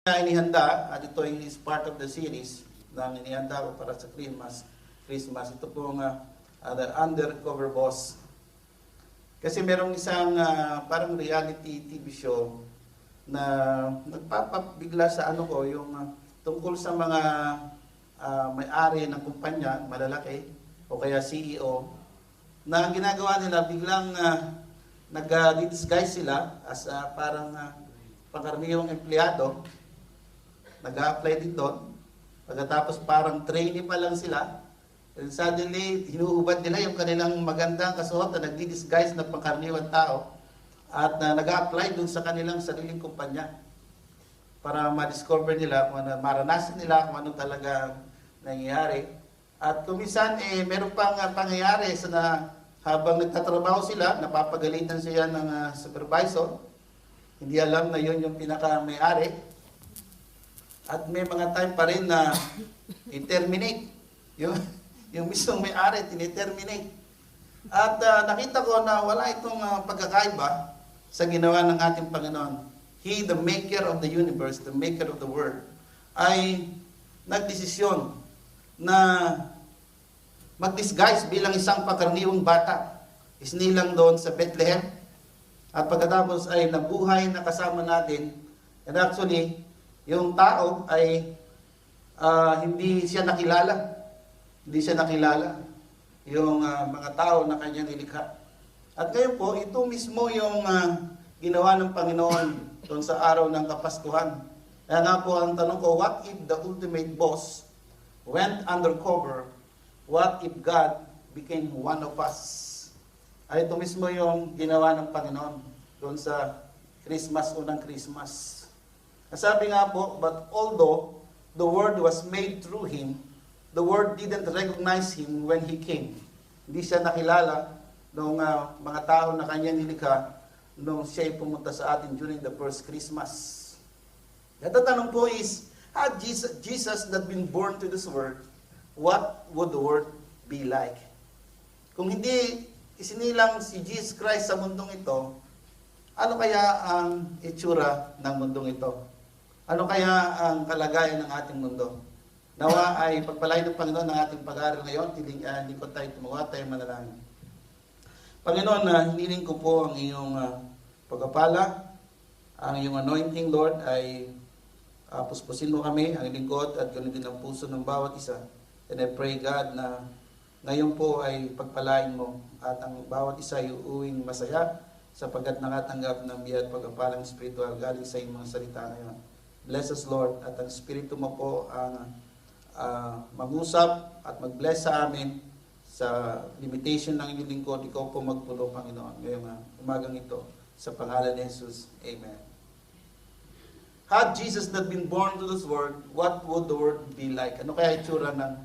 Na inihanda, at ito is part of the series na inihanda ko para sa Christmas. Ito pong the Undercover Boss. Kasi merong isang parang reality TV show na nagpapabigla sa yung tungkol sa mga may-ari ng kumpanya, malalaki, o kaya CEO, na ginagawa nila biglang nag-disguise sila as parang pangkaraniwang empleyado, nag-a-apply din doon. Pagkatapos parang trainee pa lang sila, and suddenly hinuhubad nila yung kanilang magandang kasuotan, nag-disguise na pangkaraniwang tao, at nag-a-apply doon sa kanilang sariling kumpanya para ma-discover nila, kung ano, maranasan nila kung ano talaga nangyayari. At kumisan, meron pang pangyayari sa na habang nagtatrabaho sila, napapagalitan siya ng supervisor. Hindi alam na yun yung pinaka-may-ari. At may mga time pa rin na i-terminate. Yung mismong may-ari, tiniterminate. At nakita ko na wala itong pagkakaiba sa ginawa ng ating Panginoon. He, the maker of the universe, the maker of the world, ay nagdesisyon na mag-disguise bilang isang pangkaraniwang bata. Isnilang doon sa Bethlehem. At pagkatapos ay nabuhay na kasama natin. And actually, yung tao ay hindi siya nakilala. Hindi siya nakilala. Yung mga tao na kanyang nilikha. At ngayon po, ito mismo yung ginawa ng Panginoon doon sa araw ng Kapaskuhan. Kaya nga po ang tanong ko, what if the ultimate boss went undercover? What if God became one of us? Ay ito mismo yung ginawa ng Panginoon doon sa Christmas, unang Christmas. Sabi nga po, but although the Word was made through Him, the Word didn't recognize Him when He came. Hindi siya nakilala ng mga tao na kanya nilikha nung siya pumunta sa atin during the first Christmas. At ang tanong po is, had Jesus not been born to this world, what would the world be like? Kung hindi isinilang si Jesus Christ sa mundong ito, ano kaya ang itsura ng mundong ito? Ano kaya ang kalagayan ng ating mundo? Nawa ay pagpalain ng Panginoon ng ating pag-aaral ngayon, likod tayo tumawa, tayo manalangin. Panginoon, hiniling ko po ang iyong pagpapala, ang iyong anointing, Lord, ay puspusin mo kami, ang lingkod at ganoon din ang puso ng bawat isa. And I pray, God, na ngayon po ay pagpalain mo at ang bawat isa ay uuwing masaya sapagkat nakatanggap ng biyaya at pagpapalang spiritual galing sa iyong mga salita ngayon. Bless us, Lord, at ang Espiritu mo po ang mag-usap at mag-bless sa amin sa limitation ng iyong lingkod. Ikaw po magpulo, Panginoon, ngayong umagang ito. Sa pangalan ni Jesus, Amen. Had Jesus not been born to this world, what would the world be like? Ano kaya itsura ng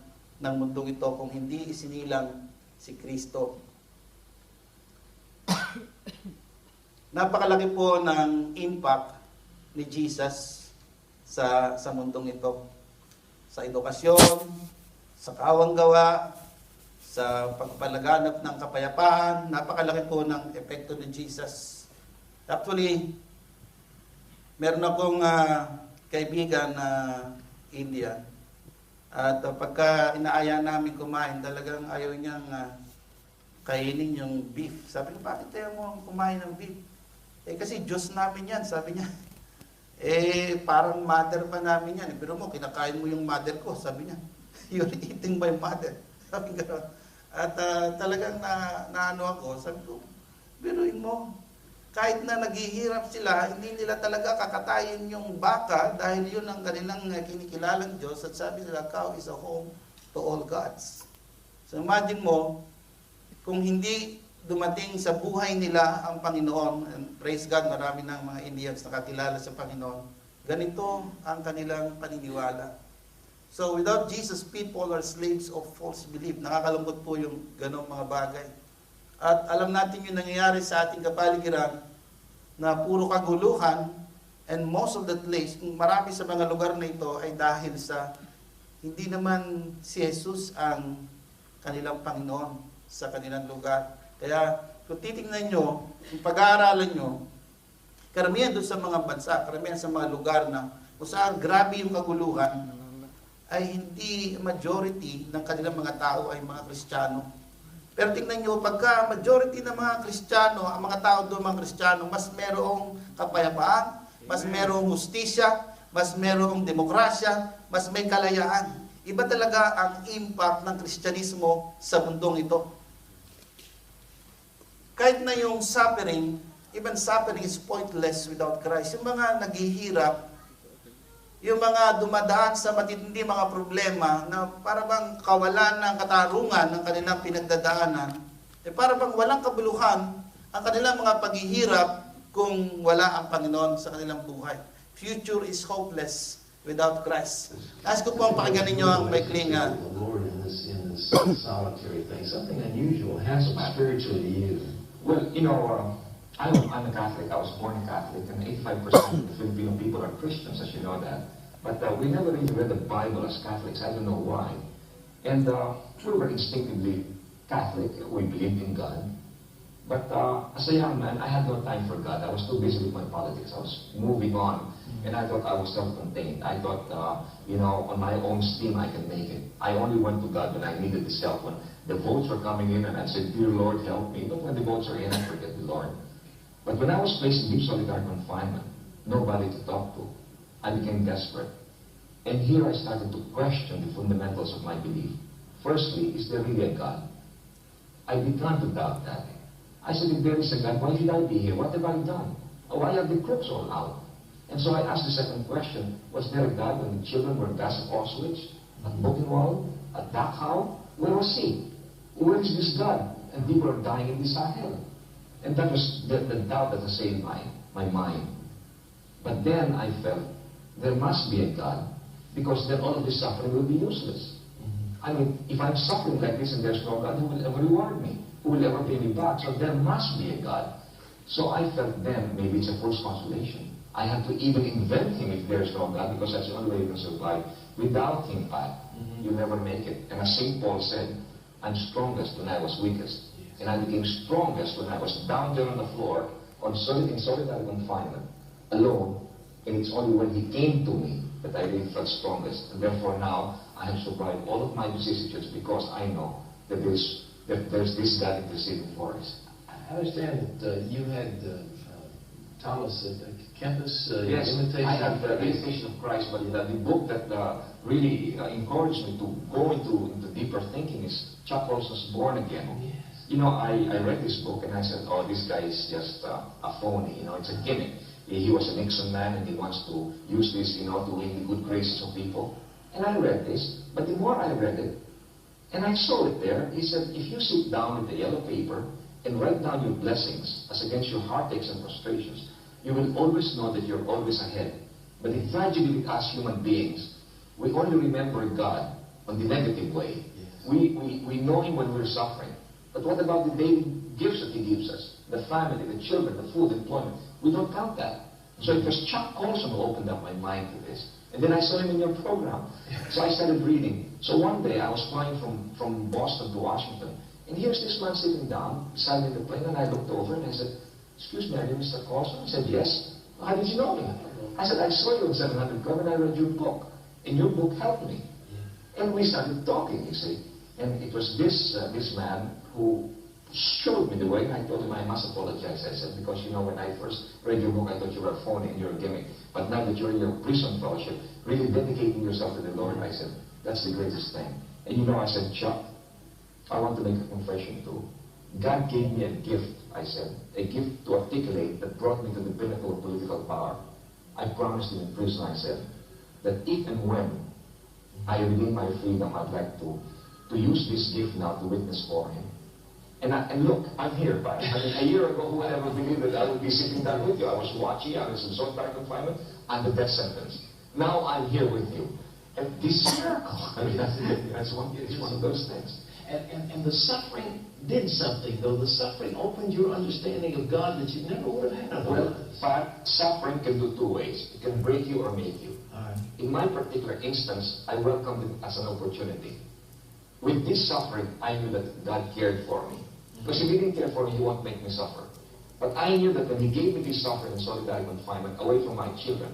mundong ito kung hindi isinilang si Kristo? Napakalaki po ng impact ni Jesus sa mundong ito. Sa edukasyon, sa kawang gawa, sa pagpalaganap ng kapayapaan, napakalaki po ng epekto ni Jesus. Actually, meron akong kaibigan na Indian. At pagka inaaya namin kumain, talagang ayaw niyang kainin yung beef. Sabi ko, bakit tayo mo kumain ng beef? Kasi Diyos namin yan, sabi niya. Parang mother pa namin yan. Pero mo, kinakain mo yung mother ko, sabi niya. You're eating my mother. Sabi ko, at talagang naano ako, sabi ko, biruin mo. Kahit na naghihirap sila, hindi nila talaga kakatayin yung baka dahil yun ang kanilang kinikilalang Diyos at sabi nila, cow is a home to all gods. So imagine mo, kung hindi dumating sa buhay nila ang Panginoon, and praise God, marami ng mga Indians nakakilala sa Panginoon, ganito ang kanilang paniniwala. So without Jesus, people are slaves of false belief. Nakakalungkot po yung ganong mga bagay. At alam natin yung nangyayari sa ating kapaligiran na puro kaguluhan, and most of the place, marami sa mga lugar na ito ay dahil sa hindi naman si Jesus ang kanilang Panginoon sa kanilang lugar. Kaya kung titingnan nyo, kung pag-aaralan nyo, karamihan doon sa mga bansa, karamihan sa mga lugar na kung saan grabe yung kaguluhan, ay hindi majority ng kanilang mga tao ay mga Kristiyano. Pero tingnan nyo, pagka majority ng mga Kristiyano, ang mga tao doon mga Kristiyano, mas merong kapayapaan, mas merong hustisya, mas merong demokrasya, mas may kalayaan. Iba talaga ang impact ng Kristyanismo sa mundong ito. Kahit na yung suffering, even suffering is pointless without Christ. Yung mga naghihirap, yung mga dumadaan sa matindi mga problema na para bang kawalan ng katarungan ng kanilang pinagdadaanan, para bang walang kabuluhan ang kanilang mga paghihirap kung wala ang Panginoon sa kanilang buhay. Future is hopeless without Christ. Nais ko po ang pakinggan ninyo ang maikling The Lord in this solitary thing, something unusual, handsome spiritually to you. Well, you know, I'm a Catholic. I was born a Catholic, and 85% of the Filipino people are Christians, as you know that. But we never really read the Bible as Catholics. I don't know why. And we were instinctively Catholic. We believed in God. But as a young man, I had no time for God. I was too busy with my politics. I was moving on. And I thought I was self-contained. I thought, you know, on my own steam I can make it. I only went to God when I needed His help. When the votes were coming in and I said, "Dear Lord, help me." But when the votes are in, I forget the Lord. But when I was placed in deep solitary confinement, nobody to talk to, I became desperate. And here I started to question the fundamentals of my belief. Firstly, is there really a God? I began to doubt that. I said, if there is a God, why should I be here? What have I done? Why are the crooks all out? And so I asked the second question, was there a God when the children were gas at Auschwitz, at Buchenwald, at Dachau? Where was He? Where is this God? And people are dying in the Sahel. And that was the doubt that assailed my mind. But then I felt, there must be a God, because then all of this suffering will be useless. I mean, if I'm suffering like this and there's no God, who will ever reward me? Who will ever pay me back? So there must be a God. So I felt then, maybe it's a false consolation. I have to even invent Him if there is no God, because that's the only way you can survive. Without Him, you'll never make it. And as St. Paul said, I'm strongest when I was weakest. And I became strongest when I was down there on the floor, in solitary confinement, alone. And it's only when He came to me that I really felt strongest. And therefore now, I have survived all of my vicissitudes because I know that there's this God interceding for us. I understand that you had Thomas at Kempis Yes, Imitation. I have the Imitation of Christ, but the book that really encouraged me to go into deeper thinking is Chuck Colson's Born Again. Yes. You know, I read this book and I said, oh, this guy is just a phony, you know, it's a gimmick. He was a Nixon man and he wants to use this, you know, to win the good graces of people. And I read this, but the more I read it, and I saw it there, he said, if you sit down with the yellow paper and write down your blessings as against your heartaches and frustrations, you will always know that you're always ahead. But the tragedy with us human beings, we only remember God on the negative way. Yes. We know Him when we're suffering. But what about the daily gifts that He gives us? The family, the children, the food, employment. We don't count that. So it was Chuck Colson who opened up my mind to this. And then I saw him in your program. So I started reading. So one day I was flying from Boston to Washington. And here's this man sitting down beside me in the plane. And I looked over and I said, "Excuse me, are you Mr. Colson?" He said, "Yes." "How did you know me?" I said, "I saw you on 700 Club and I read your book. And your book helped me." And we started talking, you see. And it was this man who showed me the way, and I told him I must apologize. I said, because, you know, when I first read your book, I thought you were a phony and you're a gimmick. But now that you're in your prison fellowship, really dedicating yourself to the Lord, I said, that's the greatest thing. And you know, I said, "Chuck, I want to make a confession too. God gave me a gift," I said, "a gift to articulate that brought me to the pinnacle of political power. I promised him in prison," I said, "that if and when I regain my freedom, I'd like to use this gift now to witness for him." And look, I'm here, but I mean, a year ago, who would ever believe that I would be sitting down with you? I was watching, I was in solitary confinement, and the death sentence. Now I'm here with you. And this miracle, I mean, it's one of those things. And the suffering did something, though. The suffering opened your understanding of God that you never would have had Well, otherwise. but suffering can do two ways. It can break you or make you. In my particular instance, I welcomed it as an opportunity. With this suffering, I knew that God cared for me. Because if He didn't care for me, He won't make me suffer. But I knew that when He gave me this suffering in solitary confinement, away from my children,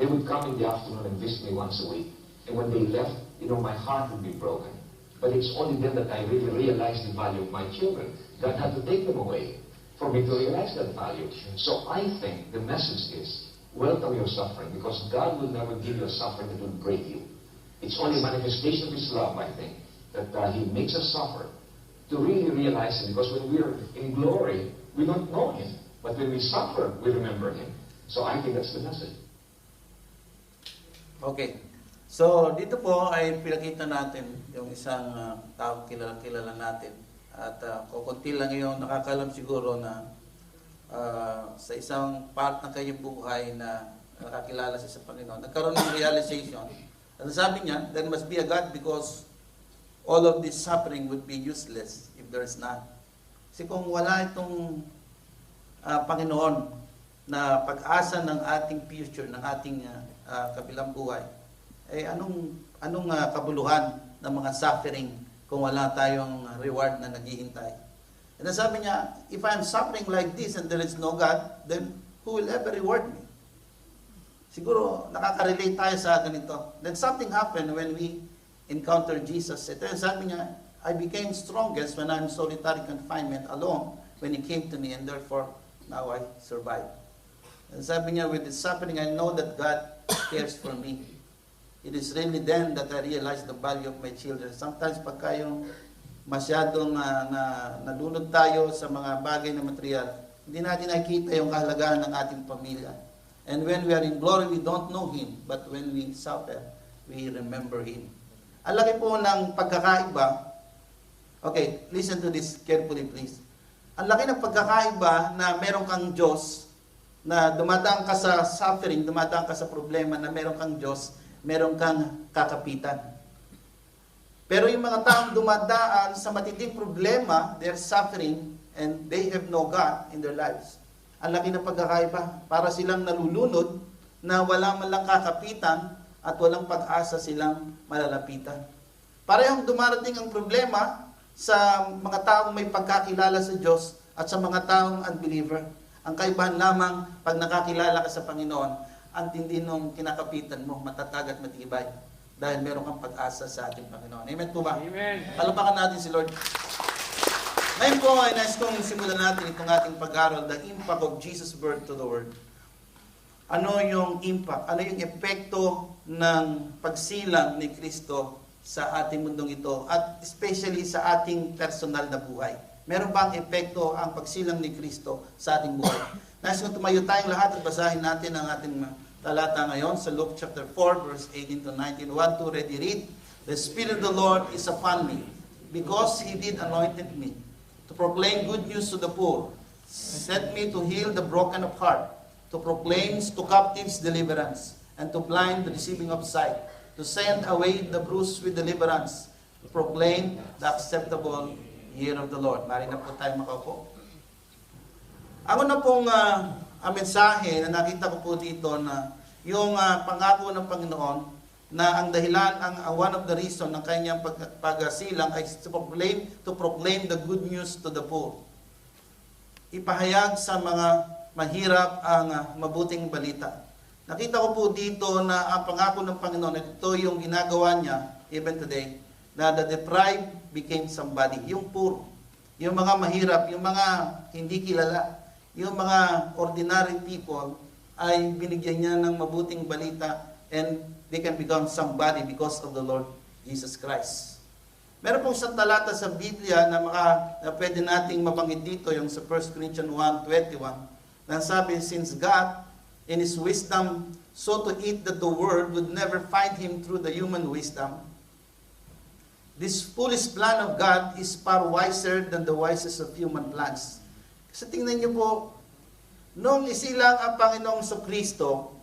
They would come in the afternoon and visit me once a week. And when they left, my heart would be broken. But it's only then that I really realized the value of my children. God had to take them away for me to realize that value. So I think the message is, welcome your suffering, because God will never give you a suffering that will break you. It's only a manifestation of His love, I think, that He makes us suffer to really realize Him. Because when we're in glory, we don't know Him. But when we suffer, we remember Him. So I think that's the message. Okay. So, dito po ay pinakita natin yung isang tao kilala natin. At kukunti lang yung nakakalam siguro na sa isang part ng kanyang buhay na nakakilala siya sa Panginoon. Nagkaroon ng realization. At sabi niya, there must be a God because all of this suffering would be useless if there is none. Kasi kung wala itong Panginoon na pag-asa ng ating future, ng ating kabilang buhay, eh anong kabuluhan ng mga suffering kung wala tayong reward na naghihintay? And sabi niya, if I'm suffering like this and there is no God, then who will ever reward me? Siguro nakaka-relate tayo sa ganito. Then something happened when we encounter Jesus. Ito yung sabi niya, I became strongest when I'm in solitary confinement alone when He came to me, and therefore now I survive. And sabi niya, with this suffering, I know that God cares for me. It is really then that I realize the value of my children. Sometimes pagka yung masyadong nalunod tayo sa mga bagay na material, hindi natin nakikita yung kahalagahan ng ating pamilya. And when we are in glory, we don't know Him. But when we suffer, we remember Him. Ang laki po ng pagkakaiba. Okay, listen to this carefully please. Ang laki ng pagkakaiba na meron kang Diyos, na dumadaan ka sa suffering, dumadaan ka sa problema, na meron kang Diyos, meron kang kakapitan. Pero yung mga taong dumadaan sa matinding problema, they're suffering and they have no God in their lives. Ang laki ng pagkakaiba. Para silang nalulunod na wala man lang kakapitan at walang pag-asa silang malalapitan. Parehong dumarating ang problema sa mga taong may pagkakilala sa Diyos at sa mga taong unbeliever. Ang kaibahan lamang pag nakakilala ka sa Panginoon, ang tindi nung kinakapitan mo, matatag at matibay. Dahil meron kang pag-asa sa ating Panginoon. Amen po ba? Amen. Palakpakan natin si Lord. Ngayon po ay nais kong simulan natin itong ating pag-aaral, the impact of Jesus' birth to the world. Ano yung impact? Ano yung epekto ng pagsilang ni Kristo sa ating mundong ito? At especially sa ating personal na buhay. Meron bang epekto ang pagsilang ni Kristo sa ating buhay? Nais kong tumayo tayong lahat at basahin natin ang ating talata ngayon sa Luke chapter 4 verse 18 to 19. 1 to ready read. The Spirit of the Lord is upon me, because He did anointed me to proclaim good news to the poor, set me to heal the broken of heart, to proclaim to captives deliverance, and to blind the receiving of sight, to send away the bruised with deliverance, to proclaim the acceptable year of the Lord. Mari na po tayo makaupo. Ako na pong mensahe na nakita ko po dito na yung pangako ng Panginoon na ang dahilan, one of the reason ng kanyang pagsilang ay to proclaim the good news to the poor. Ipahayag sa mga mahirap ang mabuting balita. Nakita ko po dito na ang pangako ng Panginoon, ito yung ginagawa niya even today, na the deprived became somebody. Yung poor, yung mga mahirap, yung mga hindi kilala, yung mga ordinary people ay binigyan niya ng mabuting balita and they can become somebody because of the Lord Jesus Christ. Meron pong isang talata sa Biblia na pwede nating mabanggit dito, yung sa 1 Corinthians 1:21, na sabi, since God, in His wisdom, so to it that the world would never find Him through the human wisdom, this foolish plan of God is far wiser than the wisest of human plans. Kasi tingnan niyo po, nung isilang ang Panginoong Kristo,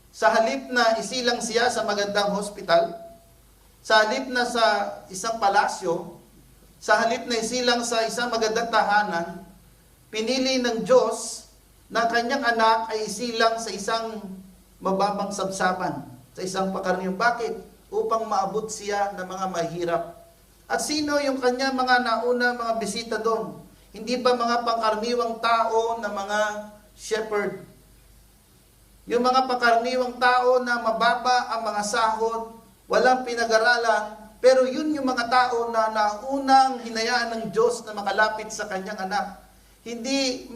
sa halip na isilang siya sa magandang hospital, sa halip na sa isang palasyo, sa halip na isilang sa isang magandang tahanan, pinili ng Diyos na kanyang anak ay isilang sa isang mababang sabsaban, sa isang pakarniyong. Bakit? Upang maabot siya ng mga mahirap. At sino yung kanyang mga nauna mga bisita doon? Hindi ba mga pangkarniwang tao na mga shepherd? Yung mga pangkaraniwang tao na mababa ang mga sahod, walang pinag-aralan, pero yun yung mga tao na naunang hinayaan ng Diyos na makalapit sa kanyang anak. Hindi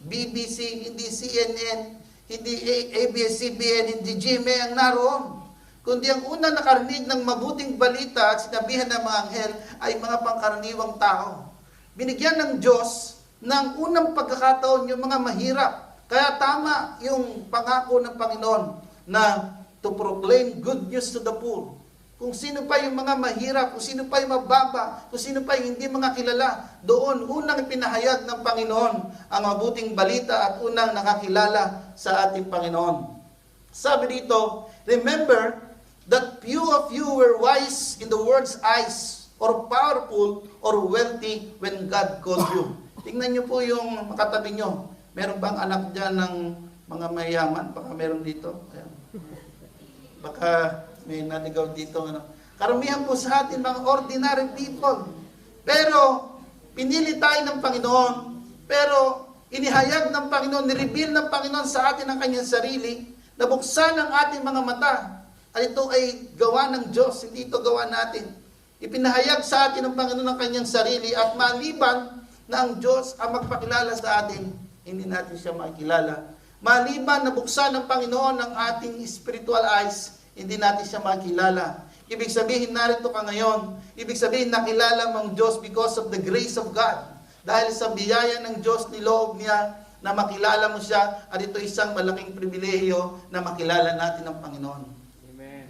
BBC, hindi CNN, hindi ABS-CBN, hindi GMA ang naroon. Kundi ang unang nakarinig ng mabuting balita at sinabihan ng mga anghel ay mga pangkaraniwang tao. Binigyan ng Diyos ng unang pagkakataon yung mga mahirap. Kaya tama yung pangako ng Panginoon na to proclaim good news to the poor. Kung sino pa yung mga mahirap, kung sino pa yung mababa, kung sino pa yung hindi mga kilala, doon unang pinahayag ng Panginoon ang mabuting balita at unang nakakilala sa ating Panginoon. Sabi dito, remember that few of you were wise in the world's eyes, or powerful, or wealthy when God called you. Tingnan niyo po yung makatabi niyo. Meron bang anak dyan ng mga mayaman? Baka meron dito. Ayan. Baka may naligaw dito. Karamihan po sa atin, mga ordinary people. Pero, pinili tayo ng Panginoon. Pero, inihayag ng Panginoon, nireveal ng Panginoon sa atin ang kanyang sarili, nabuksan ang ating mga mata. At ito ay gawa ng Diyos, hindi ito gawa natin. Ipinahayag sa atin ng Panginoon ang kanyang sarili at maliban na ang Diyos ang magpakilala sa atin, hindi natin siya makilala. Maliban na buksan ng Panginoon ang ating spiritual eyes, hindi natin siya makilala. Ibig sabihin, narito ka ngayon. Ibig sabihin, nakilala mo ang Diyos because of the grace of God. Dahil sa biyaya ng Diyos, niloob niya na makilala mo siya, at ito isang malaking pribilehiyo na makilala natin ang Panginoon. Amen.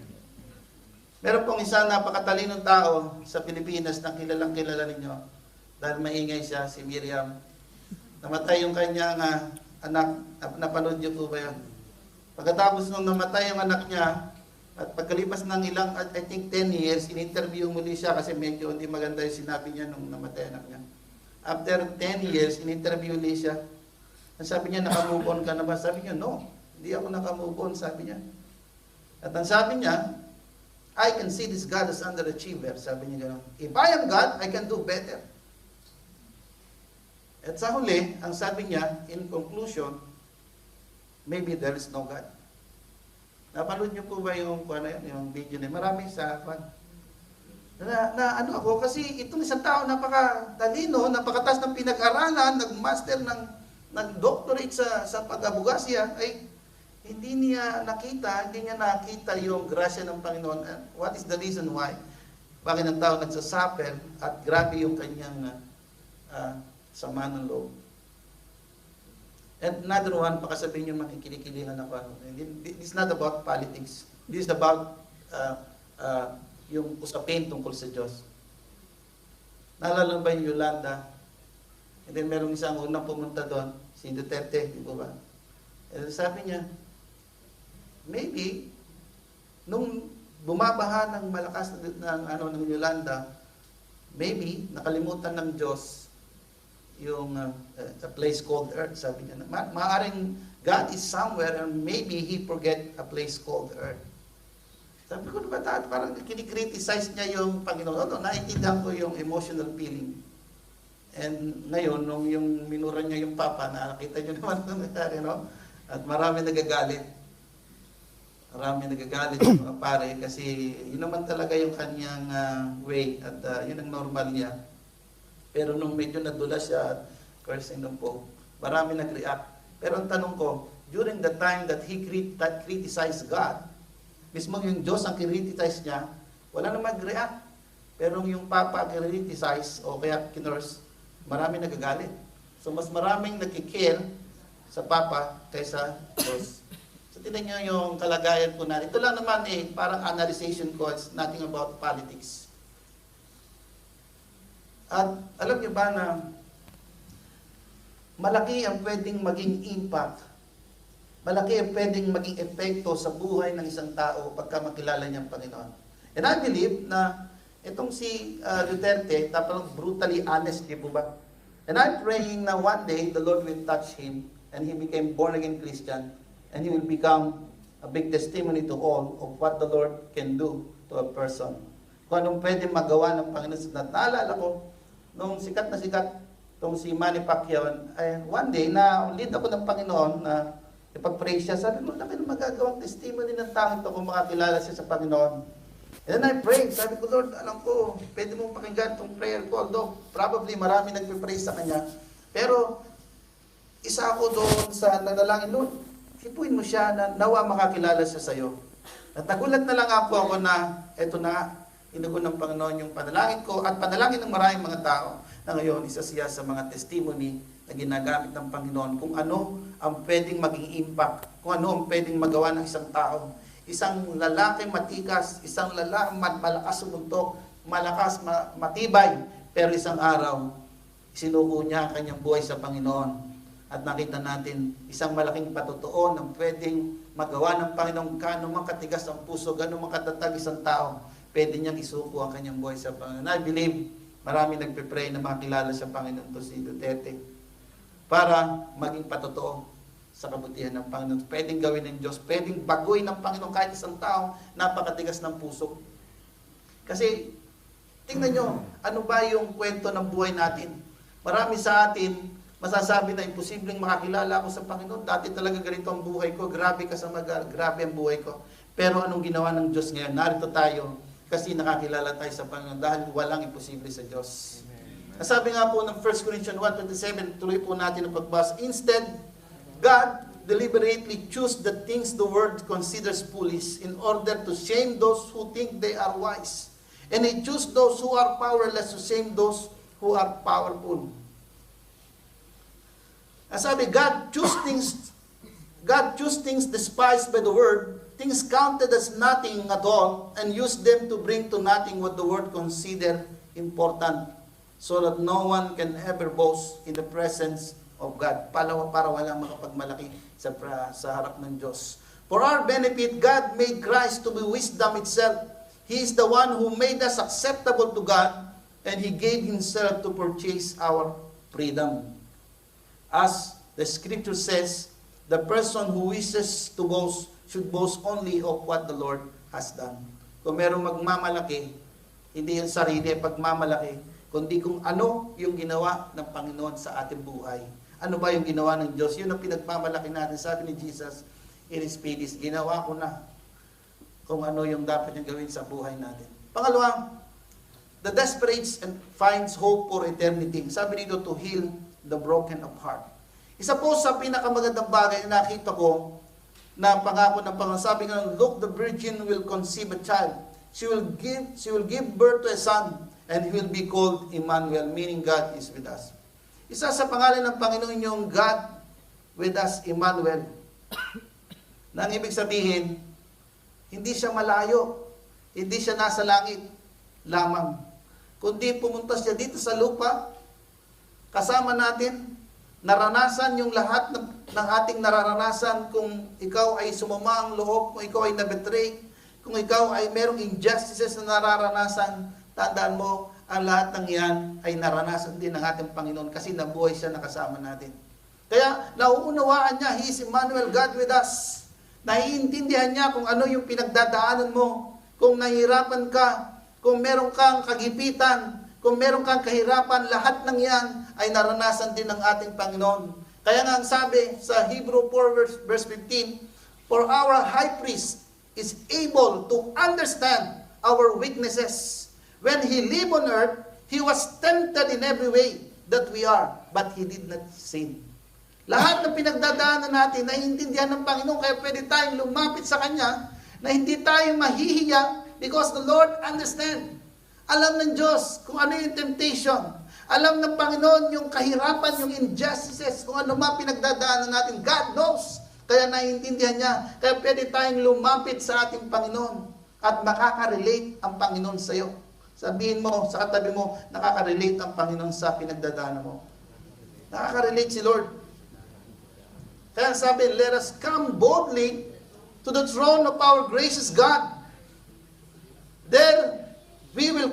Meron pong isang napakatalinong tao sa Pilipinas na kilalang kilala ninyo. Dahil maingay siya, si Miriam. Namatay yung kanyang anak. Napanood niyo po ba yun? Pagkatapos nung namatay yung anak niya, at pagkalipas ng ilang, I think 10 years, in-interview muli siya kasi medyo hindi maganda yung sinabi niya nung namatay anak niya. After 10 years, in-interview muli siya. Sabi niya, naka-move on ka na ba? Sabi niya, no. Hindi ako naka-move on, sabi niya. At ang sabi niya, I can see this God as underachiever. Sabi niya gano'n. If I am God, I can do better. At sa huli, ang sabi niya, in conclusion, maybe there is no God. Napanood niyo po ba yung video niya? Marami sa ano ako, kasi itong isang tao napakatalino, napakatas ng pinag-aralan, nag-master ng doctorate sa pag-abugasya, ay hindi niya nakita yung grasya ng Panginoon. And what is the reason why? Bakit ang tao nagsasuffer at grabe yung kanyang sama ng loob. And another one, baka sabihin nyo makikilikilingan ako. This is not about politics. This is about yung usapin tungkol sa Diyos. Naalala ba yung Yolanda? And then merong isang unang pumunta doon, si Duterte, di ba? And sabi niya, maybe, nung bumabaha ng malakas ng Yolanda, maybe nakalimutan ng Diyos yung a place called earth, sabi niya. Maaring God is somewhere and maybe He forget a place called earth. Sabi ko, diba, parang kinikriticize niya yung Panginoon. Naiintindihan ko yung emotional feeling. And ngayon, nung yung minura niya yung Papa, nakita niyo naman ito nangyari, no? At marami nagagalit. Marami nagagalit yung mga pare kasi yun naman talaga yung kanyang way at yun ang normal niya. Pero nung medyo nadula siya, cursing ng po, marami nag-react. Pero ang tanong ko, during the time that he criticized God, mismo yung Diyos ang criticize niya, wala na mag-react. Pero yung Papa criticize o kaya kinurse, marami nagagalit. So mas maraming nagkikil sa Papa kaysa Diyos. So tinan niyo yung kalagayan po natin. Ito lang naman parang analyzation ko, it's nothing about politics. At alam niyo ba na malaki ang pwedeng maging impact, malaki ang pwedeng maging epekto sa buhay ng isang tao pagka makilala niya ang Panginoon. And I believe na itong si Duterte, tapos brutally honest, di po ba? And I'm praying na one day the Lord will touch him and he became born-again Christian and he will become a big testimony to all of what the Lord can do to a person. Kung anong pwede magawa ng Panginoon. Naalala ko, nung sikat na sikat, itong si Manny Pacquiao, one day, na lead ako ng Panginoon na ipag-pray siya. Sabi ko, laki ng magagawang testimony ng tao ito kung makakilala siya sa Panginoon. And then I prayed. Sabi ko, Lord, alam ko, pwede mong pakinggan itong prayer ko. Although, probably marami nagpipray sa kanya. Pero, isa ako doon sa nanalangin, Lord, hipuin mo siya na nawa makakilala siya sa'yo. At nagulat na lang ako na, eto na, inugon ng Panginoon yung panalangin ko at panalangin ng maraming mga tao na ngayon isa siya sa mga testimony na ginagamit ng Panginoon kung ano ang pwedeng maging impact, kung ano ang pwedeng magawa ng isang tao. Isang lalaki matikas, isang lalaki malakas sumuntok, malakas matibay, pero isang araw, sinuko niya ang kanyang buhay sa Panginoon. At nakita natin isang malaking patotoo na pwedeng magawa ng Panginoon kano man katigas ang puso, gano'n man katatag isang tao, pwede niyang isuko ang kanyang buhay sa Panginoon. I believe marami nagpe-pray na makilala sa Panginoon to si Duterte para maging patotoo sa kabutihan ng Panginoon. Pwedeng gawin ng Diyos, pwedeng baguhin ng Panginoon kahit isang tao napakatigas ng puso. Kasi tingnan nyo, ano ba yung kwento ng buhay natin? Marami sa atin masasabi na imposibleng makakilala ako sa Panginoon. Dati talaga ganito ang buhay ko. Grabe grabe ang buhay ko. Pero anong ginawa ng Diyos ngayon? Narito tayo kasi nakakilala tayo sa Panginoon dahil walang imposible sa Diyos. Sabi nga po ng 1 Corinthians 1:27, tuloy po natin ang pagbasa. Instead, God deliberately choose the things the world considers foolish in order to shame those who think they are wise. And He choose those who are powerless to shame those who are powerful. Sabi, God choose things despised by the world, things counted as nothing at all, and use them to bring to nothing what the world consider important, so that no one can ever boast in the presence of God. Para walang makapagmalaki sa harap ng Diyos. For our benefit, God made Christ to be wisdom itself. He is the one who made us acceptable to God, and He gave Himself to purchase our freedom. As the scripture says, the person who wishes to boast should boast only of what the Lord has done. Kung merong magmamalaki, hindi yung sarili pagmamalaki, kundi kung ano yung ginawa ng Panginoon sa ating buhay. Ano ba yung ginawa ng Diyos? Yun ang pinagmamalaki natin. Sabi ni Jesus, it is finished. Ginawa ko na kung ano yung dapat niyang gawin sa buhay natin. Pangalawa, the desperate finds hope for eternity. Sabi nito, to heal the broken of heart. Isa po sa pinakamagandang bagay na nakita ko na pangako ng Panginoon. Sabi nga, look, the virgin will conceive a child. She will give birth to a son, and he will be called Emmanuel, meaning God is with us. Isa sa pangalan ng Panginoon yung God with us, Emmanuel. Na ang ibig sabihin, hindi siya malayo, hindi siya nasa langit lamang, kundi pumunta siya dito sa lupa, kasama natin, naranasan yung lahat ng ating nararanasan. Kung ikaw ay sumama ang loob, kung ikaw ay nabetray, kung ikaw ay merong injustices na nararanasan, tandaan mo, ang lahat ng yan ay naranasan din ng ating Panginoon kasi nabuhay siya nakasama natin. Kaya nauunawaan niya, He is Emmanuel, God with us. Naiintindihan niya kung ano yung pinagdadaanan mo, kung nahihirapan ka, kung meron kang kagipitan, kung meron kang kahirapan, lahat ng yan ay naranasan din ng ating Panginoon. Kaya nga ang sabi sa Hebrew 4 verse 15, for our high priest is able to understand our weaknesses. When He lived on earth, He was tempted in every way that we are, but He did not sin. Lahat ng pinagdadaanan natin, naiintindihan ng Panginoon, kaya pwede tayong lumapit sa Kanya, na hindi tayo mahihiya, because the Lord understands. Alam ng Diyos kung ano yung temptation. Alam ng Panginoon yung kahirapan, yung injustices, kung ano man pinagdadaanan natin. God knows. Kaya naiintindihan niya. Kaya pwede tayong lumapit sa ating Panginoon at makaka-relate ang Panginoon sa iyo. Sabihin mo, sa katabi mo, nakaka-relate ang Panginoon sa pinagdadaanan mo. Nakaka-relate si Lord. Kaya sabi, let us come boldly to the throne of our gracious God. There, we will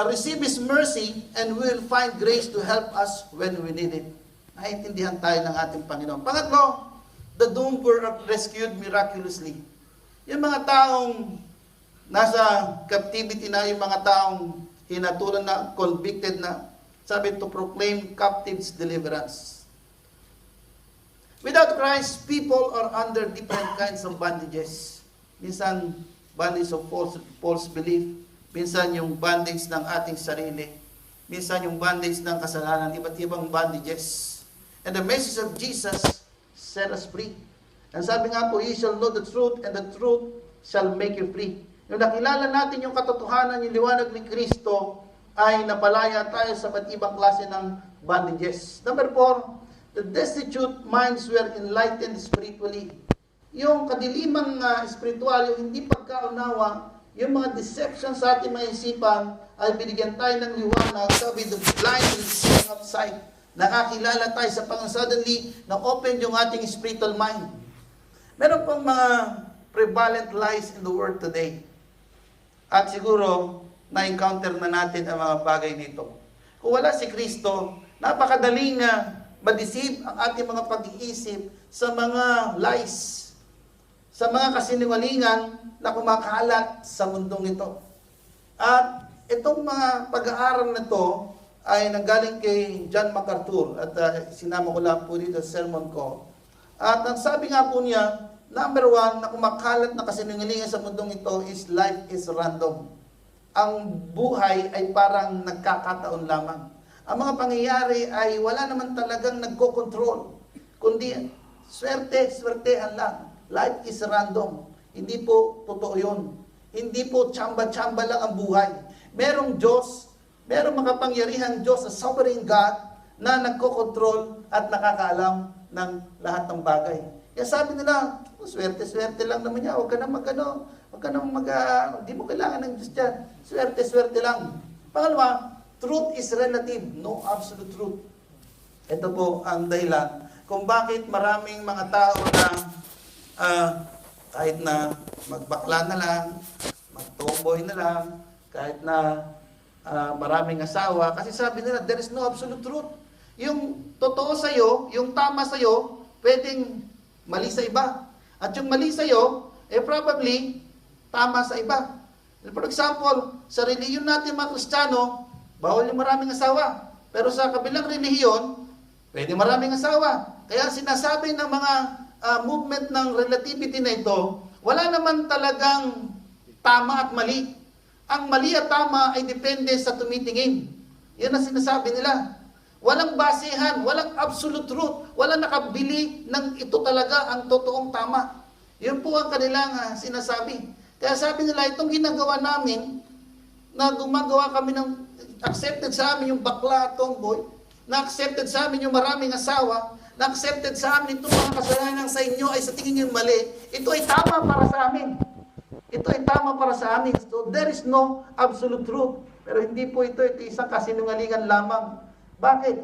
receive His mercy and we will find grace to help us when we need it. Naiintindihan tayo ng ating Panginoon. Pangatlo, the doomed were rescued miraculously. Yung mga taong nasa captivity na, yung mga taong hinatulan na, convicted na, sabi to proclaim captives deliverance. Without Christ, people are under different kinds of bondages. Minsan, bondage of false belief. Minsan, yung bondage ng ating sarili. Minsan, yung bondage ng kasalanan. Iba't ibang bondages. And the message of Jesus set us free. And sabi nga po, "You shall know the truth, and the truth shall make you free." Yung nakilala natin yung katotohanan, yung liwanag ni Kristo, ay napalaya tayo sa iba't ibang klase ng bondages. Number 4, the destitute minds were enlightened spiritually. Yung kadilimang spiritual, yung hindi pagkaunawa, yung mga deception sa ating mga isipan, ay binigyan tayo ng liwanag. Sabi, the blind will see of sight. Nakakilala tayo sa Panginoon. Suddenly, na-open yung ating spiritual mind. Meron pong mga prevalent lies in the world today. At siguro, na-encounter na natin ang mga bagay nito. Kung wala si Kristo, napakadaling ma-deceive ang ating mga pag-iisip sa mga lies, sa mga kasinungalingan na kumakalat sa mundong ito. At itong mga pag-aaral na ito ay nanggaling kay John MacArthur at sinama ko lang po dito sa sermon ko. At ang sabi nga po niya, number 1, na kumakalat na kasinungalingan sa mundong ito is life is random. Ang buhay ay parang nagkakataon lamang. Ang mga pangyayari ay wala naman talagang nagko-control, kundi swertehan lang. Life is random. Hindi po totoo yun. Hindi po tsamba-tsamba lang ang buhay. Merong Diyos, merong makapangyarihang Diyos, a sovereign God, na nagko-control at nakakaalam ng lahat ng bagay. Kaya sabi nila, swerte-swerte lang naman niya, huwag ka na hindi mo kailangan ng Diyos dyan. Swerte-swerte lang. Pangalawa, truth is relative, no absolute truth. Ito po ang dahilan kung bakit maraming mga tao na kahit na magbakla na lang, mag-tomboy na lang, kahit na maraming asawa, kasi sabi nila, there is no absolute truth. Yung totoo sa'yo, yung tama sa'yo, pwedeng mali sa iba. At yung mali sa'yo, probably tama sa iba. For example, sa relihiyon natin mga Kristiyano, bawal yung maraming asawa. Pero sa kabilang relihiyon, pwede maraming asawa. Kaya sinasabi ng mga movement ng relativity na ito, wala naman talagang tama at mali. Ang mali at tama ay depende sa tumitingin. Yan ang sinasabi nila. Walang basehan, walang absolute truth, walang nakabili ng ito talaga ang totoong tama. Yun po ang kanilang sinasabi. Kaya sabi nila, itong ginagawa namin, na gumagawa kami ng accepted sa amin yung bakla at tomboy, na accepted sa amin yung maraming asawa, na accepted sa amin itong mga kasalanan sa inyo ay sa tingin nyo mali, ito ay tama para sa amin. Ito ay tama para sa amin. So there is no absolute truth. Pero hindi po ito isang kasinungalingan lamang. Bakit?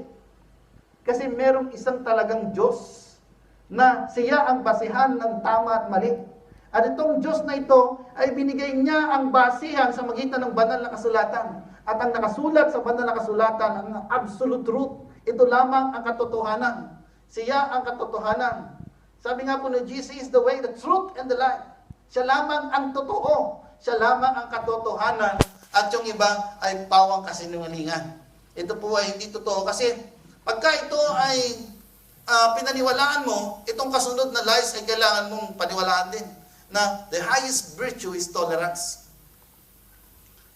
Kasi merong isang talagang Diyos na siya ang basihan ng tama at mali. At itong Diyos na ito ay binigay niya ang basihan sa magitan ng banal na kasulatan. At ang nakasulat sa banal na kasulatan, ang absolute truth, ito lamang ang katotohanan. Siya ang katotohanan. Sabi nga po na Jesus is the way, the truth, and the life. Siya lamang ang totoo. Siya lamang ang katotohanan. At yung iba ay pawang kasinungalingan. Ito po ay hindi totoo. Kasi pagka ito ay pinaniwalaan mo, itong kasunod na lies ay kailangan mong paniwalaan din. Na the highest virtue is tolerance.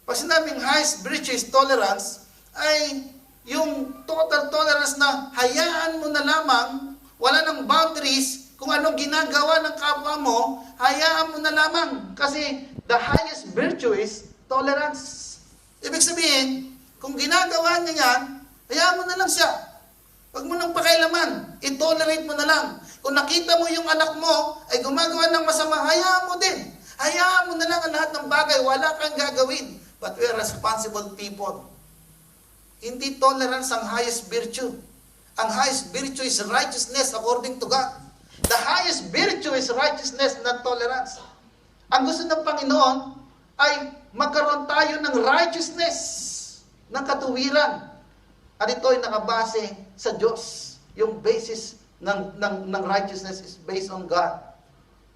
Pag sinabing highest virtue is tolerance, ay yung total tolerance na hayaan mo na lamang, wala ng boundaries, kung anong ginagawa ng kapwa mo, hayaan mo na lamang. Kasi the highest virtue is tolerance. Ibig sabihin, kung ginagawa niya yan, hayaan mo na lang siya. Huwag mo nang pakailaman. I-tolerate mo na lang. Kung nakita mo yung anak mo ay gumagawa ng masama, hayaan mo din. Hayaan mo na lang ang lahat ng bagay. Wala kang gagawin. But we are responsible people. Hindi tolerance ang highest virtue. Ang highest virtue is righteousness according to God. The highest virtue is righteousness, not tolerance. Ang gusto ng Panginoon ay magkaroon tayo ng righteousness, ng katuwiran. At ito ay nakabase sa Diyos. Yung basis ng righteousness is based on God.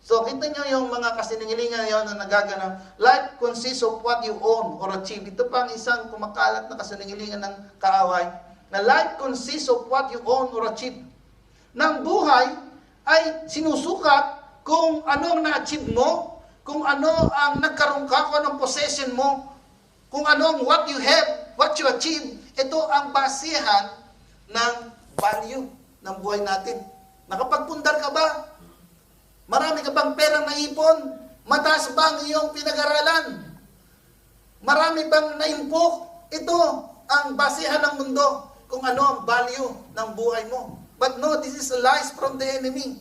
So, kita nyo yung mga kasinungalingan yun na nagaganap. Life consists of what you own or achieve. Ito pa ang isang kumakalat na kasinungalingan ng kaaway. Na life consists of what you own or achieve. Na ang buhay ay sinusukat kung ano ang na-achieve mo, kung ano ang nagkaroon ka, kung anong possession mo, kung anong what you have, what you achieve. Ito ang basihan ng value ng buhay natin. Nakapagpundar ka ba? Marami ka bang perang naipon? Mataas ba ang iyong pinag-aralan? Marami bang naimpok? Ito ang basihan ng mundo kung ano ang value ng buhay mo. But no, this is lies from the enemy.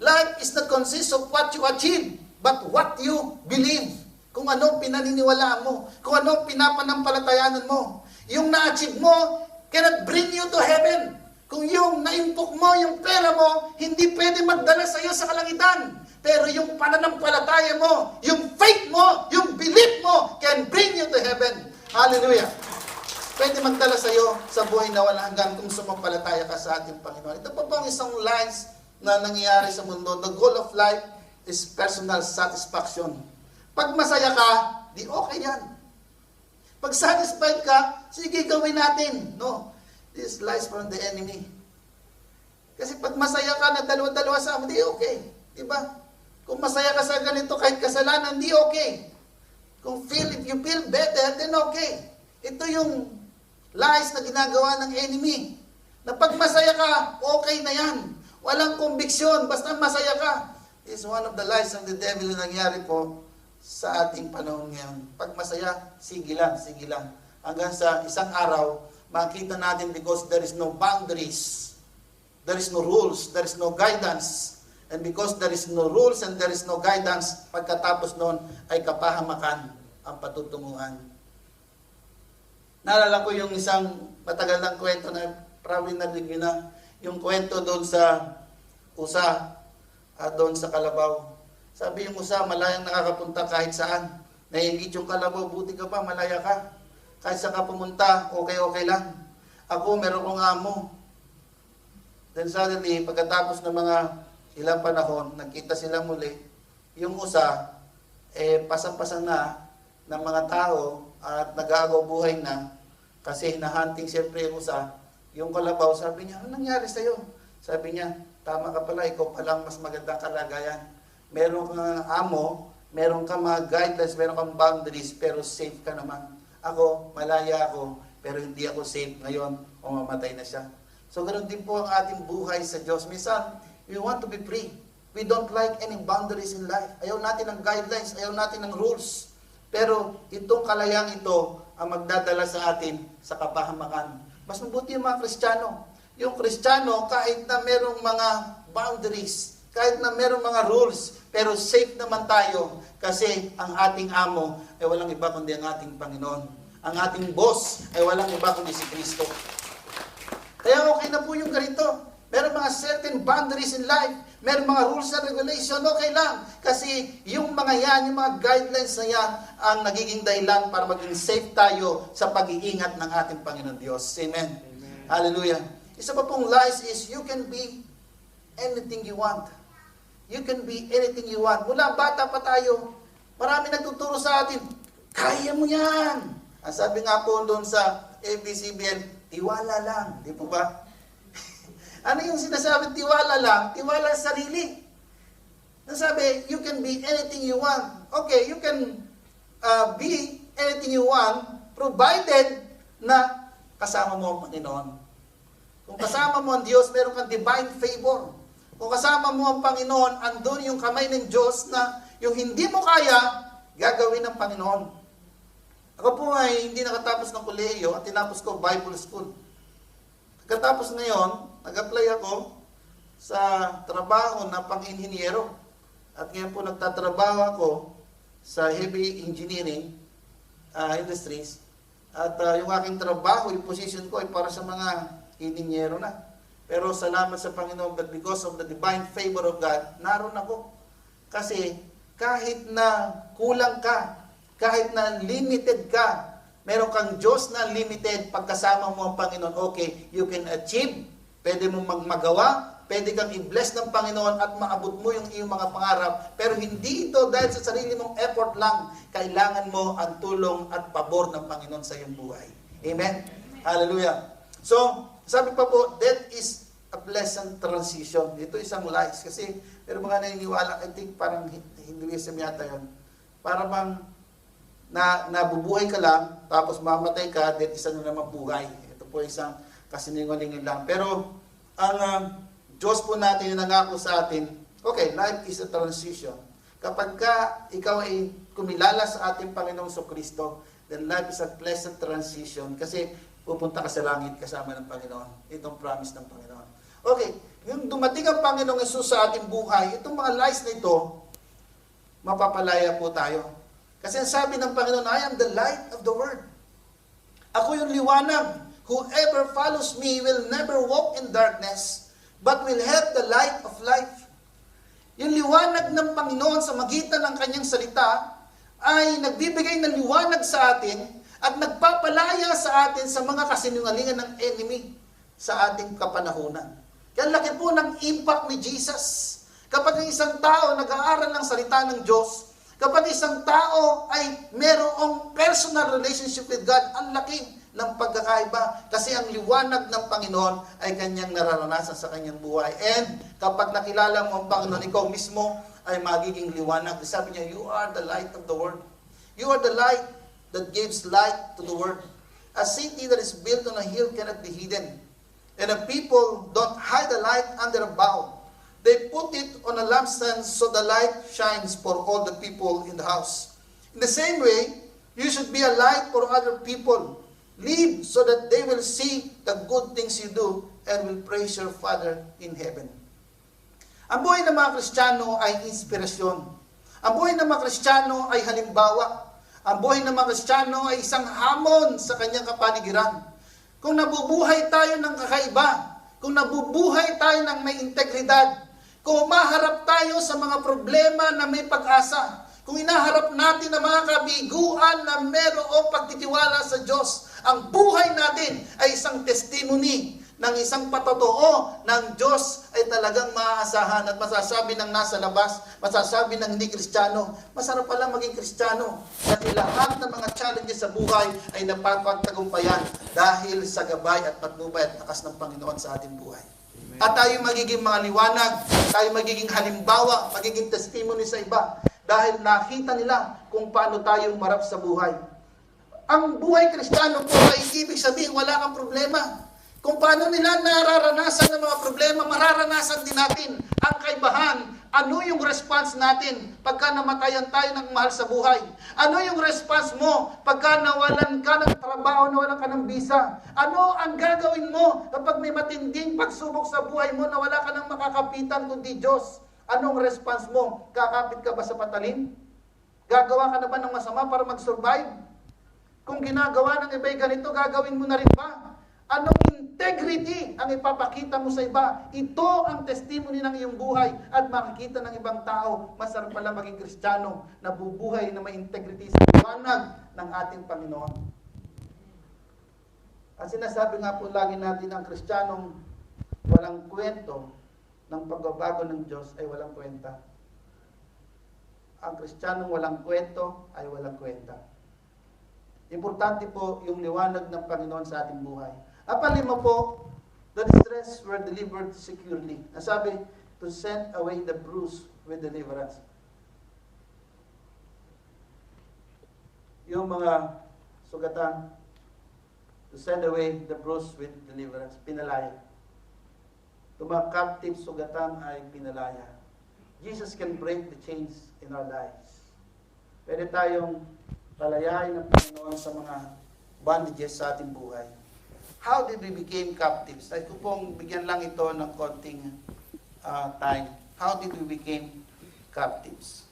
Life is not consist of what you achieve, but what you believe. Kung ano pinaniniwalaan mo, kung ano pinapanampalatayanan mo. Yung na-achieve mo cannot bring you to heaven. Kung yung naimpok mo, yung pera mo, hindi pwede magdala sa iyo sa kalangitan. Pero yung pananampalataya mo, yung faith mo, yung belief mo, can bring you to heaven. Hallelujah. Pwede magdala sa iyo sa buhay na wala hanggan kung sumampalataya ka sa ating Panginoon. Ito pa pong isang lies na nangyayari sa mundo. The goal of life is personal satisfaction. Pag masaya ka, di okay yan. Pag satisfied ka, sige gawin natin. No. This lies from the enemy. Kasi pag masaya ka na dalawa-dalawa sa amin, di okay. Diba? Kung masaya ka sa ganito, kahit kasalanan, di okay. If you feel better, then okay. Ito yung lies na ginagawa ng enemy. Na pag masaya ka, okay na yan. Walang conviction, basta masaya ka. It's one of the lies of the devil na nangyari po sa ating panahon ngayon. Pag masaya, sige lang, sige lang. Hanggang sa isang araw, makita natin because there is no boundaries. There is no rules, there is no guidance. And because there is no rules and there is no guidance, pagkatapos noon ay kapahamakan ang patutunguhan. Naalala ko yung isang matagal ng kwento na probably narinig na, yung kwento doon sa USA at doon sa Kalabaw. Sabi yung USA, malayang nakakapunta kahit saan. Nahingit yung Kalabaw, buti ka pa, malaya ka. Kahit saan ka pumunta, okay lang. Ako, meron kong amo. Then suddenly, pagkatapos ng mga ilang panahon, nagkita sila muli, yung USA, pasang-pasang na ng mga tao at nag-aagaw buhay na kasi hinahunting siyempre yung USA. Yung Kalabaw, sabi niya, ano nangyari sa'yo? Sabi niya, tama ka pala, ikaw palang mas magandang kalagayan. Meron kang amo, meron kang mga guidelines, meron kang boundaries, pero safe ka naman. Ako, malaya ako, pero hindi ako safe ngayon o mamatay na siya. So, ganoon din po ang ating buhay sa Diyos. Minsan, we want to be free. We don't like any boundaries in life. Ayaw natin ng guidelines, ayaw natin ng rules. Pero itong kalayaan ito ang magdadala sa atin sa kapahamakan. Mas mabuti yung mga Kristiyano. Yung Kristiyano, kahit na merong mga boundaries, kahit na merong mga rules, pero safe naman tayo kasi ang ating amo ay walang iba kundi ang ating Panginoon. Ang ating boss ay walang iba kundi si Kristo. Kaya okay na po yung ganito. Meron mga certain boundaries in life. Meron mga rules and regulation. Okay lang. Kasi yung mga yan, yung mga guidelines na yan, ang nagiging dahilan para maging safe tayo sa pag-iingat ng ating Panginoon Diyos. Amen. Amen. Hallelujah. Isa pa pong lies is you can be anything you want. You can be anything you want. Mula bata pa tayo, marami nagtuturo sa atin, kaya mo yan. Ang sabi nga po doon sa ABCBN, tiwala lang. Di po ba? Ano yung sinasabi, tiwala lang? Tiwala sa sarili. Nasabi, you can be anything you want. Okay, you can be anything you want, provided na kasama mo ang Panginoon. Kung kasama mo ang Diyos, meron kang divine favor. Kung kasama mo ang Panginoon, andun yung kamay ng Diyos na yung hindi mo kaya, gagawin ng Panginoon. Ako po ay hindi nakatapos ng kolehiyo at tinapos ko Bible School. Pagkatapos ngayon, nag-apply ako sa trabaho na pang-inhinyero. At ngayon po nagtatrabaho ako sa heavy engineering industries. At yung aking trabaho, yung position ko ay para sa mga inhinyero na. Pero salamat sa Panginoon, but because of the divine favor of God, naroon ako. Kasi kahit na kulang ka, kahit na limited ka, meron kang Diyos na limited, pagkasama mo ang Panginoon, okay, you can achieve, pwede mong magawa, pwede kang i-bless ng Panginoon at maabot mo yung iyong mga pangarap, pero hindi ito dahil sa sarili mong effort lang, kailangan mo ang tulong at pabor ng Panginoon sa iyong buhay. Amen? Hallelujah. So, sabi pa po, death is a pleasant transition. Ito isang lies. Kasi, pero mga naniniwala, I think parang Hinduism yata yun. Para bang nabubuhay ka lang, tapos mamatay ka, then isa na naman buhay. Ito po isang kasinungalingan lang. Pero, ang Diyos po natin yung nangako sa atin, okay, life is a transition. Kapag ka ikaw ay kumilala sa ating Panginoong Kristo, then life is a pleasant transition kasi pupunta ka sa langit kasama ng Panginoon. Itong promise ng Panginoon. Okay, yung dumating ang Panginoong Yesus sa ating buhay, itong mga lies na ito, mapapalaya po tayo. Kasi ang sabi ng Panginoon, I am the light of the world. Ako yung liwanag. Whoever follows me will never walk in darkness, but will have the light of life. Yung liwanag ng Panginoon sa magitan ng kanyang salita ay nagbibigay ng liwanag sa atin at nagpapalaya sa atin sa mga kasinungalingan ng enemy sa ating kapanahunan. Kaya laki po ng impact ni Jesus. Kapag ang isang tao nag-aaral ng salita ng Diyos, kapag isang tao ay merong personal relationship with God, ang laki ng pagkakaiba. Kasi ang liwanag ng Panginoon ay kanyang nararanasan sa kanyang buhay. And kapag nakilala mo ang Panginoon, ikaw mismo ay magiging liwanag. Sabi niya, you are the light of the world. You are the light that gives light to the world. A city that is built on a hill cannot be hidden. And the people don't hide the light under a bowl. They put it on a lampstand so the light shines for all the people in the house. In the same way, you should be a light for other people. Live so that they will see the good things you do and will praise your Father in heaven. Ang buhay ng mga Kristiyano ay inspirasyon. Ang buhay ng mga Kristiyano ay halimbawa. Ang buhay ng mga Kristiyano ay isang hamon sa kanyang kapaligiran. Kung nabubuhay tayo ng kakaiba, kung nabubuhay tayo ng may integridad, kung umaharap tayo sa mga problema na may pag-asa, kung inaharap natin ang mga kabiguan na merong pagtitiwala sa Diyos, ang buhay natin ay isang testimony ng isang patotoo ng Diyos ay talagang maaasahan at masasabi ng nasa labas, masasabi ng hindi Kristiyano, masarap pala maging Kristiyano kasi lahat ng mga challenges sa buhay ay napapagtagumpayan dahil sa gabay at patnubay at lakas ng Panginoon sa ating buhay. At tayo magiging mga liwanag, tayo magiging halimbawa, magiging testimony sa iba dahil nakita nila kung paano tayo marap sa buhay. Ang buhay Kristiyano po ay ibig sabihin wala kang problema. Kung paano nila nararanasan ng mga problema, mararanasan din natin ang kaibahan. Ano yung response natin pagka namatayan tayo ng mahal sa buhay? Ano yung response mo pagka nawalan ka ng trabaho, nawalan ka ng visa? Ano ang gagawin mo kapag may matinding pagsubok sa buhay mo na wala ka ng makakapitan kundi Diyos? Anong response mo? Kakapit ka ba sa patalim? Gagawa ka na ba ng masama para mag-survive? Kung ginagawa ng iba'y ganito, gagawin mo na rin ba? Anong integrity ang ipapakita mo sa iba? Ito ang testimony ng iyong buhay at makikita ng ibang tao, masarap pala maging Kristiyano na bubuhay na may integrity sa liwanag ng ating Panginoon. At sinasabi nga po lagi natin ang Kristiyanong walang kwento ng pagbabago ng Diyos ay walang kwenta. Ang Kristiyanong walang kwento ay walang kwenta. Importante po yung liwanag ng Panginoon sa ating buhay. At palima po, the distressed were delivered securely. Nasabi, to send away the bruise with deliverance. Yung mga sugatan, to send away the bruise with deliverance. Pinalaya. Yung mga captive sugatan ay pinalaya. Jesus can break the chains in our lives. Pwede tayong palayain ng Panginoon sa mga bondages sa ating buhay. How did we become captives? Ay ko pong bigyan lang ito ng konting time. How did we become captives?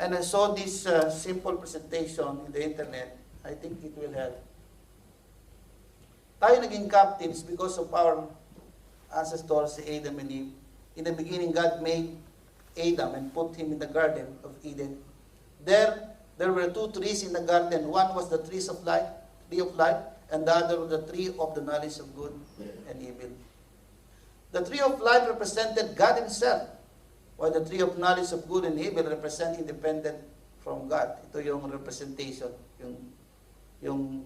And I saw this simple presentation in the internet. I think it will help. Tayo naging captives because of our ancestors, si Adam and Eve. In the beginning, God made Adam and put him in the Garden of Eden. There were two trees in the garden. One was the tree of life, and the other was the tree of the knowledge of good and evil. The tree of life represented God Himself, while the tree of knowledge of good and evil represent independent from God. Ito yung representation. Yung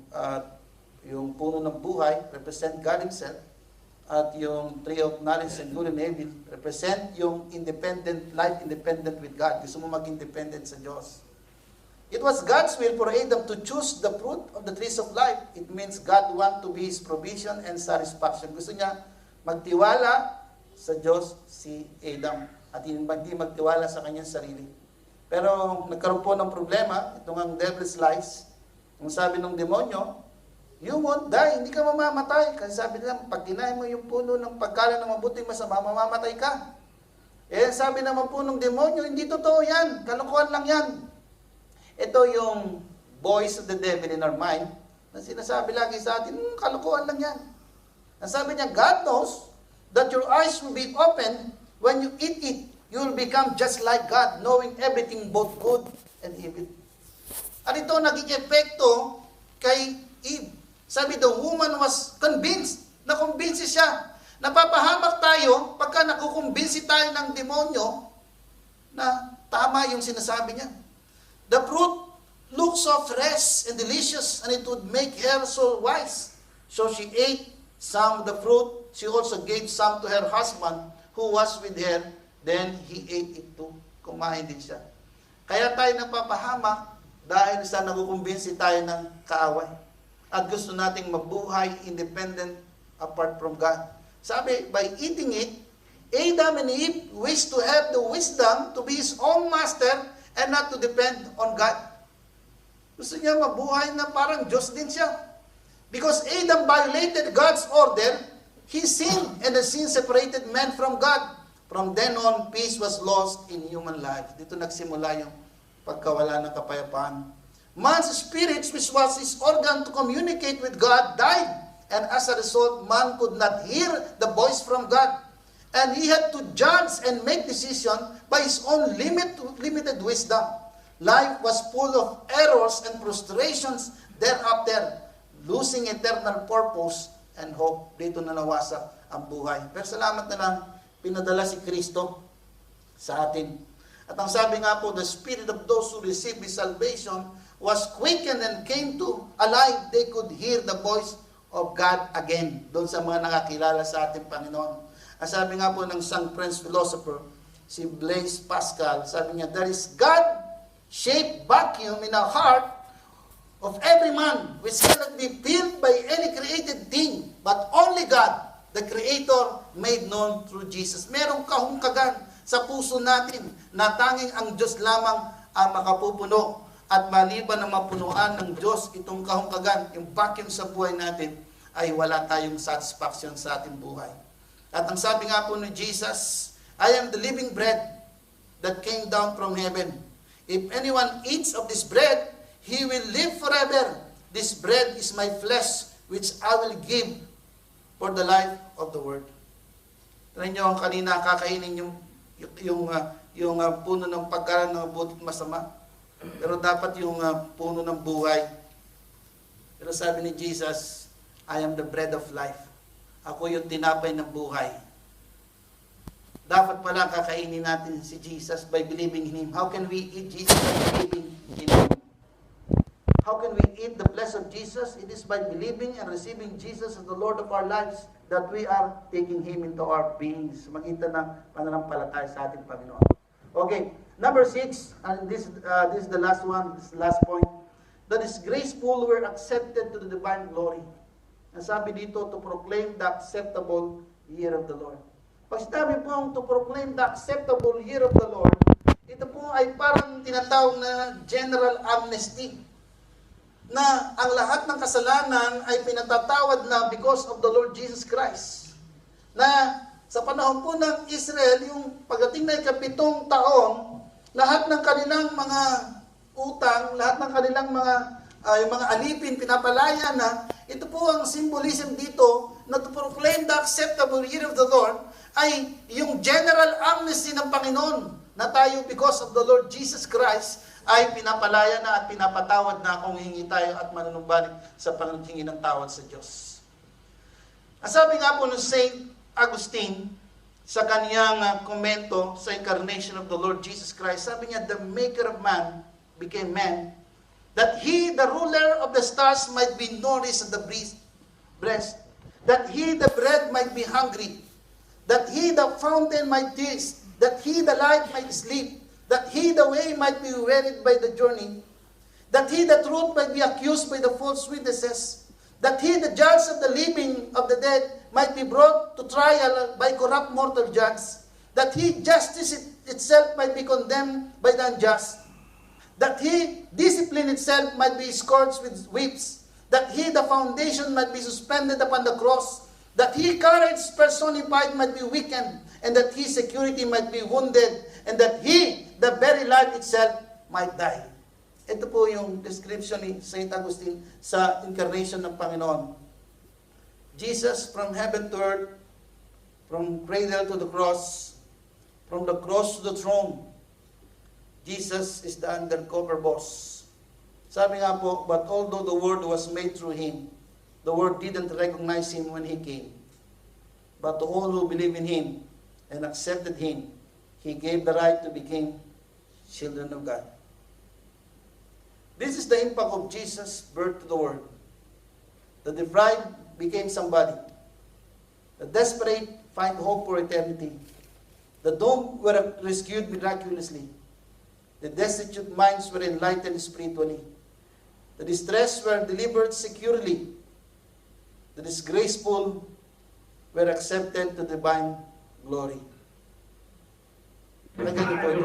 puno ng buhay represent God Himself, at yung tree of knowledge and good and evil represent yung independent life, independent with God. Gusto mo mag-independent sa Diyos. It was God's will for Adam to choose the fruit of the trees of life. It means God want to be His provision and satisfaction. Gusto niya magtiwala sa Diyos si Adam at hindi magtiwala sa kanyang sarili. Pero nagkaroon po ng problema, itong ang devil's lies. Ang sabi ng demonyo, you won't die, hindi ka mamamatay. Kasi sabi nila, pag kinain mo yung puno ng pagkala ng mabuting masama, mamamatay ka. Eh, sabi naman po ng demonyo, hindi totoo yan, kalokohan lang yan. Ito yung voice of the devil in our mind, na sinasabi lagi sa atin, kalokohan lang yan. Ang sabi niya, God knows that your eyes will be open when you eat it. You will become just like God, knowing everything, both good and evil. At ito naging epekto kay Eve. Sabi, the woman was convinced. Nakumbinsi siya. Napapahamak tayo pagka nakukumbinsi tayo ng demonyo na tama yung sinasabi niya. The fruit looked so fresh and delicious, and it would make her so wise. So she ate some of the fruit. She also gave some to her husband who was with her. Then he ate it too. Kumain din siya. Kaya tayo napapahamak dahil sa nakukumbinsi tayo ng kaaway. At gusto nating mabuhay independent apart from God. Sabi, by eating it, Adam and Eve wish to have the wisdom to be his own master and not to depend on God. Gusto niya mabuhay na parang Diyos din siya. Because Adam violated God's order, he sinned, and the sin separated man from God. From then on, peace was lost in human life. Dito nagsimula yung pagkawala ng kapayapaan. Man's spirit, which was his organ to communicate with God, died. And as a result, man could not hear the voice from God. And he had to judge and make decision by his own limited wisdom. Life was full of errors and frustrations thereafter, losing eternal purpose and hope. Dito na nawasak ang buhay. Pero salamat na lang, pinadala si Kristo sa atin. At ang sabi nga po, the spirit of those who received his salvation was quickened and came to alive. They could hear the voice of God again. Doon sa mga nakakilala sa ating Panginoon. Ang sabi nga po ng isang French philosopher, si Blaise Pascal, sabi niya, there is God-shaped vacuum in the heart of every man, which cannot be filled by any created thing, but only God, the Creator, made known through Jesus. Merong kahungkagan sa puso natin na tanging ang Diyos lamang ang makapupuno. At maliban na mapunuan ng Diyos itong kahungkagan, yung vacuum sa buhay natin, ay wala tayong satisfaction sa ating buhay. At ang sabi nga po ni Jesus, I am the living bread that came down from heaven. If anyone eats of this bread, he will live forever. This bread is my flesh, which I will give for the life of the world. Tignan nyo, kanina kakainin yung puno ng pagkalan ng mabuti at masama. Pero dapat yung puno ng buhay. Pero sabi ni Jesus, I am the bread of life. Ako yung tinapay ng buhay. Dapat pala kakainin natin si Jesus by believing in Him. How can we eat Jesus by believing in Him? How can we eat the flesh of Jesus? It is by believing and receiving Jesus as the Lord of our lives that we are taking Him into our beings. Magitan ng pananampalataya sa ating Panginoon. Okay, number 6, and this is the last one, this last point. The disgraceful were accepted to the divine glory. Ang sabi dito, to proclaim the acceptable year of the Lord. Pag sinabi pong to proclaim the acceptable year of the Lord, ito po ay parang tinatawag na general amnesty. Na ang lahat ng kasalanan ay pinatatawad na because of the Lord Jesus Christ. Na sa panahon po ng Israel, yung pagdating na ika-7 taon, lahat ng kanilang mga utang, lahat ng kanilang yung mga alipin, pinapalaya na, ito po ang symbolism dito na to proclaim the acceptable year of the Lord ay yung general amnesty ng Panginoon na tayo because of the Lord Jesus Christ ay pinapalaya na at pinapatawad na kung hingi tayo at manunumbalik sa panghingi ng tawad sa Diyos. Ang sabi nga po ng Saint Augustine sa kaniyang komento sa incarnation of the Lord Jesus Christ, sabi niya, the maker of man became man, that he, the ruler of the stars, might be nourished at the breast, that he the bread might be hungry, that he the fountain might thirst, that he the light might sleep, that he the way might be wearied by the journey, that he the truth might be accused by the false witnesses, that he the judge of the living of the dead might be brought to trial by corrupt mortal judge, that he justice itself might be condemned by the unjust, that he discipline itself might be scourged with whips, that he the foundation might be suspended upon the cross, that he courage personified might be weakened, and that he security might be wounded, and that he the very life itself might die. Ito po yung description ni St. Augustine sa incarnation ng Panginoon. Jesus from heaven to earth, from cradle to the cross, from the cross to the throne. Jesus is the undercover boss. Sabi nga po, but although the Word was made through Him, the world didn't recognize Him when He came. But to all who believe in Him and accepted Him, He gave the right to become children of God. This is the impact of Jesus' birth to the world. The deprived became somebody. The desperate find hope for eternity. The doomed were rescued miraculously. The destitute minds were enlightened spiritually. The distressed were delivered securely. The disgraceful were accepted to divine glory. Lagyan niyo po ito.